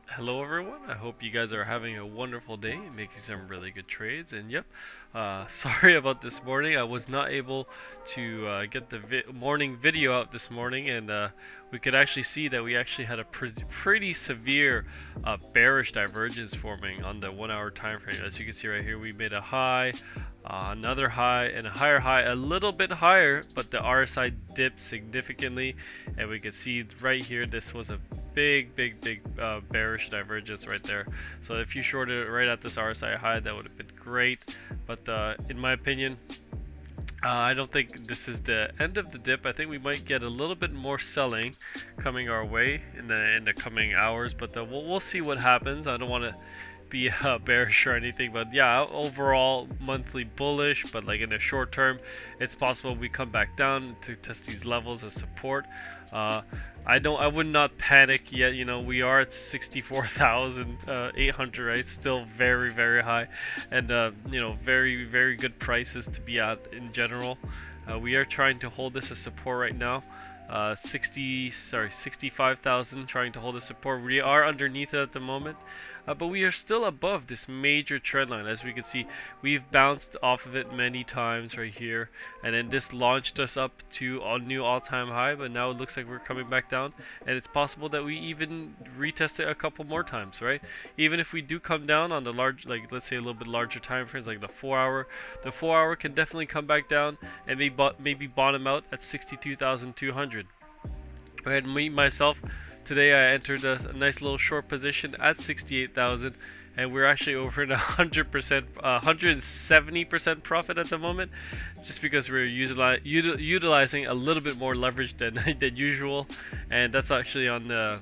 Hello everyone, I hope you guys are having a wonderful day and making some really good trades. And yep, sorry about this morning. I was not able to get the morning video out this morning, and we could actually see that we actually had a pretty severe bearish divergence forming on the 1 hour time frame. As you can see right here, we made a high, another high, and a higher high, a little bit higher, but the RSI dipped significantly, and we could see right here this was a big bearish divergence right there. So if you shorted it right at this RSI high, that would have been great. But in my opinion, I don't think this is the end of the dip. I think we might get a little bit more selling coming our way in the coming hours, but we'll see what happens. I don't want to be bearish or anything, but yeah, overall monthly bullish. But like in the short term, it's possible we come back down to test these levels as support. Uh, I would not panic yet. You know, we are at 64,800, right? Still very high, and you know, very good prices to be at in general. We are trying to hold this as support right now. 65,000, trying to hold the support. We are underneath it at the moment, but we are still above this major trend line. As we can see, we've bounced off of it many times right here, and then this launched us up to a new all-time high, but now it looks like we're coming back down, and it's possible that we even retest it a couple more times, right? Even if we do come down on the large, like let's say a little bit larger time frames, like the 4 hour, the 4 hour can definitely come back down and maybe bottom out at 62,200. And me myself, today I entered a nice little short position at 68,000, and we're actually over in 100%, 170% profit at the moment, just because we're utilizing a little bit more leverage than than usual, and that's actually on the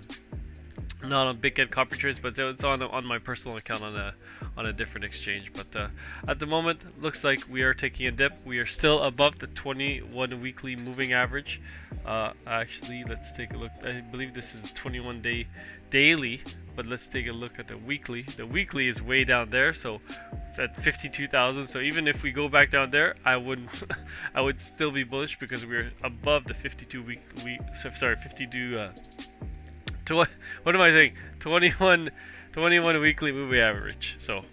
not on Big Ed Copy Trades, but it's on my personal account on a different exchange. But at the moment, looks like we are taking a dip. We are still above the 21 weekly moving average. Actually, let's take a look. I believe this is a 21-day daily, but let's take a look at the weekly. The weekly is way down there, so at 52,000. So even if we go back down there, I wouldn't. I would still be bullish because we're above the 52 sorry, 52. What am I saying? 21 weekly moving average. So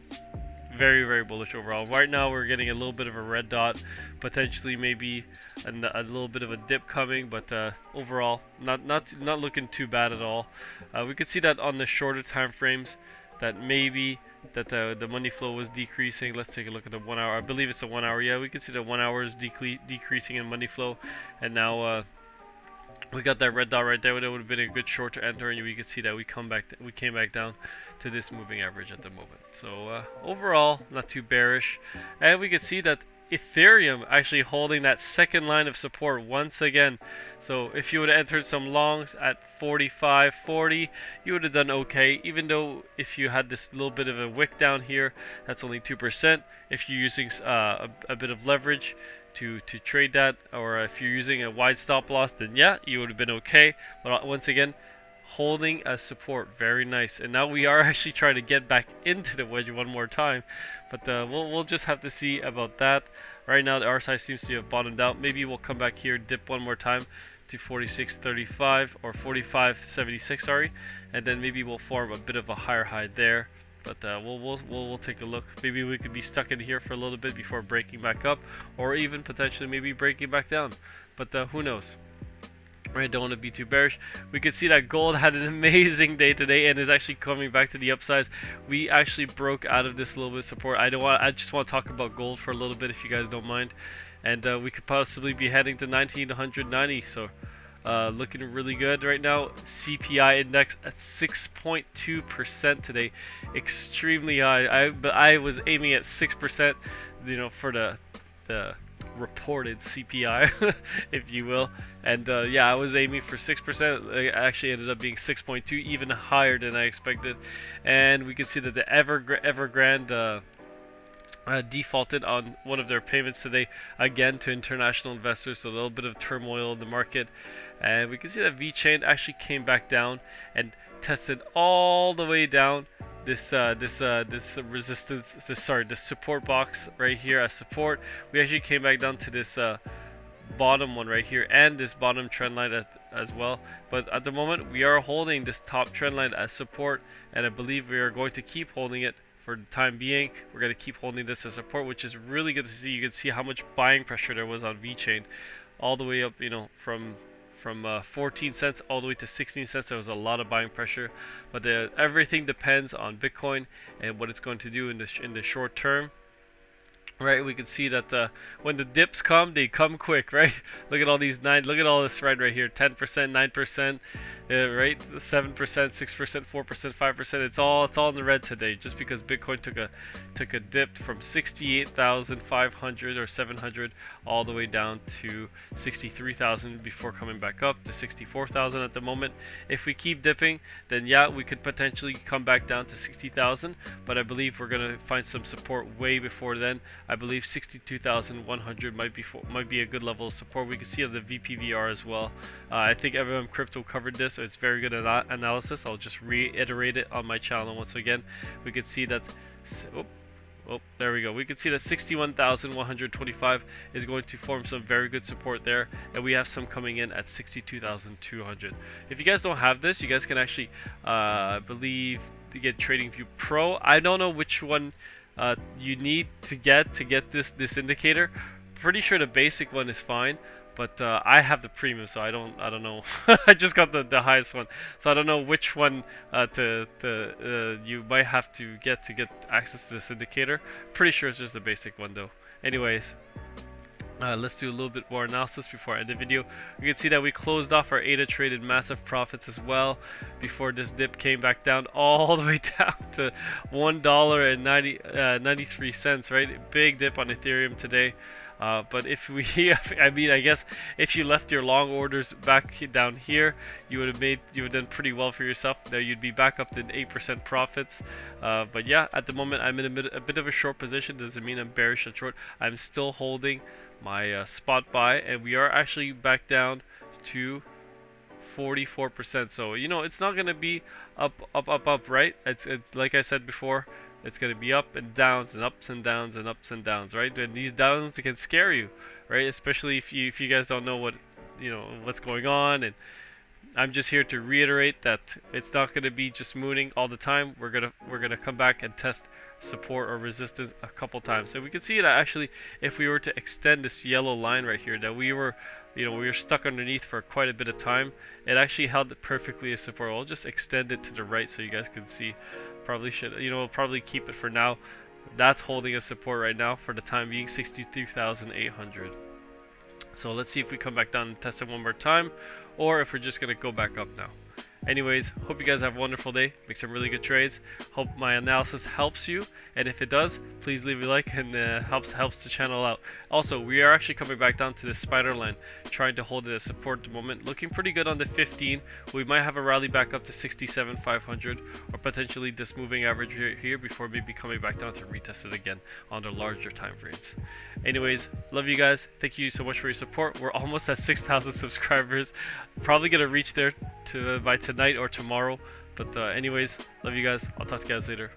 very bullish overall. Right now we're getting a little bit of a red dot, potentially maybe a little bit of a dip coming, but overall not looking too bad at all. We could see that on the shorter time frames that maybe that the money flow was decreasing. Let's take a look at the 1 hour. I believe it's a 1 hour. Yeah, we can see the 1 hour is decreasing in money flow, and now we got that red dot right there. That would have been a good short to enter, and we could see that we came back down to this moving average at the moment. So overall, not too bearish, and we could see that Ethereum actually holding that second line of support once again. So if you would have entered some longs at 45.40, you would have done okay. Even though if you had this little bit of a wick down here, that's only 2%. If you're using a bit of leverage to trade that, or if you're using a wide stop loss, then yeah, you would have been okay. But once again, holding as support, very nice. And now we are actually trying to get back into the wedge one more time, but we'll just have to see about that. Right now the RSI seems to have bottomed out. Maybe we'll come back here, dip one more time to 46.35 or 45.76, sorry, and then maybe we'll form a bit of a higher high there. But we'll take a look. Maybe we could be stuck in here for a little bit before breaking back up, or even potentially maybe breaking back down. But who knows? Right, don't want to be too bearish. We could see that gold had an amazing day today and is actually coming back to the upsides. We actually broke out of this little bit of support. I just want to talk about gold for a little bit if you guys don't mind. And we could possibly be heading to 1990. So looking really good right now. CPI index at 6.2% today, extremely high. But I was aiming at 6%, you know, for the reported CPI, if you will. And yeah, I was aiming for 6%. It actually ended up being 6.2, even higher than I expected. And we can see that the Evergrande defaulted on one of their payments today, again to international investors, so a little bit of turmoil in the market. And we can see that VeChain actually came back down and tested all the way down this resistance, this support box right here as support. We actually came back down to this bottom one right here and this bottom trend line as well. But at the moment we are holding this top trend line as support, and I believe we are going to keep holding it for the time being. We're going to keep holding this as support, which is really good to see. You can see how much buying pressure there was on VeChain all the way up, you know, from 14 cents all the way to 16 cents. There was a lot of buying pressure, but everything depends on Bitcoin and what it's going to do in the short term. Right, we can see that when the dips come, they come quick, right? Look at all these look at all this right here, 10%, 9%, right, 7%, 6%, 4%, 5%. It's all in the red today, just because Bitcoin took a dip from 68,500 or 700 all the way down to 63,000 before coming back up to 64,000 at the moment. If we keep dipping, then yeah, we could potentially come back down to 60,000, but I believe we're gonna find some support way before then. I believe 62,100 might be a good level of support. We can see on the VPVR as well. I think everyone Crypto covered this, so it's very good analysis. I'll just reiterate it on my channel once again. We can see that. Oh, there we go. We can see that 61,125 is going to form some very good support there, and we have some coming in at 62,200. If you guys don't have this, you guys can actually, I believe, to get TradingView Pro. I don't know which one you need to get this indicator. Pretty sure the basic one is fine, but I have the premium, so I don't know. I just got the highest one, so I don't know which one you might have to get access to this indicator. Pretty sure it's just the basic one though. Anyways, let's do a little bit more analysis before I end the video. We can see that we closed off our ADA traded massive profits as well before this dip came back down all the way down to $1.93, right? Big dip on Ethereum today. But if we, I mean, I guess if you left your long orders back down here, you would have done pretty well for yourself. Now you'd be back up to 8% profits. But yeah, at the moment I'm in a bit of a short position. Doesn't mean I'm bearish or short. I'm still holding my spot buy, and we are actually back down to 44%. So you know, it's not gonna be up, right? It's like I said before. It's going to be up and downs and ups and downs and ups and downs, right? And these downs can scare you, right? Especially if you guys don't know what's going on. And I'm just here to reiterate that it's not going to be just mooning all the time. We're gonna come back and test support or resistance a couple times. So we can see that actually, if we were to extend this yellow line right here that we were stuck underneath for quite a bit of time, it actually held it perfectly as support. I'll just extend it to the right so you guys can see. Probably should, we'll probably keep it for now. That's holding a support right now for the time being, 63,800. So let's see if we come back down and test it one more time, or if we're just gonna go back up now. Anyways, hope you guys have a wonderful day. Make some really good trades. Hope my analysis helps you, and if it does, please leave a like, and helps the channel out. Also, we are actually coming back down to this spider line, trying to hold it as support at the moment. Looking pretty good on the 15. We might have a rally back up to 67,500, or potentially this moving average here before maybe coming back down to retest it again on the larger time frames. Anyways, love you guys. Thank you so much for your support. We're almost at 6,000 subscribers. Probably gonna reach there by tonight or tomorrow. But anyways, love you guys. I'll talk to you guys later.